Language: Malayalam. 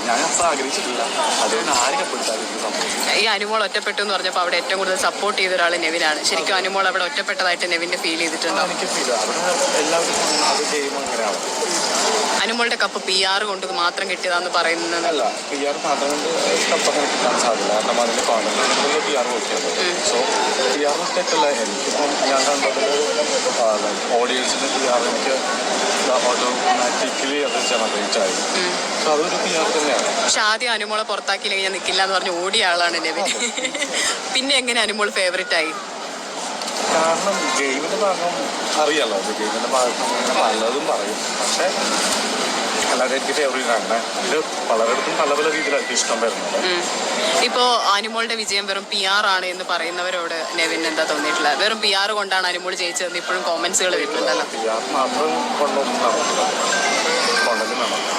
ഞാൻ അത്ര ആഗ്രഹിച്ചിട്ടില്ല. അതുകൊണ്ട് ആര് കപ്പെടുത്താൻ സംഭവിച്ചു. ഈ അനുമോൾ ഒറ്റപ്പെട്ടു എന്ന് പറഞ്ഞപ്പോൾ അവിടെ ഏറ്റവും കൂടുതൽ സപ്പോർട്ട് ചെയ്ത ഒരാൾ നെവിനാണ്. ശരിക്കും അനുമോൾ അവിടെ ഒറ്റപ്പെട്ടതായിട്ട് നെവിന്റെ ഫീൽ ചെയ്തിട്ടുണ്ടോ? എനിക്ക് ഫീൽ അവിടെ എല്ലാവരും അത് ഗെയിം അങ്ങനെയാണ്. അനുമോളുടെ കപ്പ് PR കൊണ്ട് മാത്രം കിട്ടിയതാന്ന് പറയുന്നത് അല്ല, PR മാത്രം കൊണ്ട് കപ്പൊക്കെ കിട്ടാൻ സാധ്യത. കാരണം അതിൻ്റെ കോൺഗ്രസ് PR നോക്കിയത്. സോ PR തെറ്റല്ല. എനിക്കിപ്പം ഞാൻ കണ്ടതിൽ ഓഡിയൻസിൻ്റെ PR എനിക്ക് ഓട്ടോമാറ്റിക്കലി അത് ജനറേറ്റ് ആയി. സോ അതൊരു PR തന്നെയാണ്. പക്ഷെ ആദ്യം അനുമോളെ പുറത്താക്കിയില്ലെങ്കിൽ ഞാൻ നിൽക്കില്ല എന്ന് പറഞ്ഞ് ഓടിയ ആളാണ് നെവിൻ. പിന്നെ എങ്ങനെ അനുമോൾ ഫേവറേറ്റ് ആയി? കാരണം ഗെയിമിൻ്റെ ഭാഗം അറിയാലോ. അത് ഗെയിമിൻ്റെ ഭാഗം നല്ലതും പറയും. പക്ഷേ അല്ലാതെ എനിക്ക് ഫേവറേറ്റ് ആണ്. ഇത് പലയിടത്തും പല പല രീതിയിലായിരിക്കും ഇഷ്ടം വരുന്നത്. ഇപ്പോൾ അനുമോളുടെ വിജയം വെറും PR ആണ് എന്ന് പറയുന്നവരോട് നെവിൻ എന്താ തോന്നിയിട്ടില്ല? വെറും PR കൊണ്ടാണ് അനുമോൾ ജയിച്ചതെന്ന് ഇപ്പോഴും കോമൻസുകൾ വരുന്നുണ്ടല്ലോ. PR മാത്രം കൊണ്ടൊന്നും നടക്കില്ല. കൊണ്ടെങ്കിൽ നടക്കും.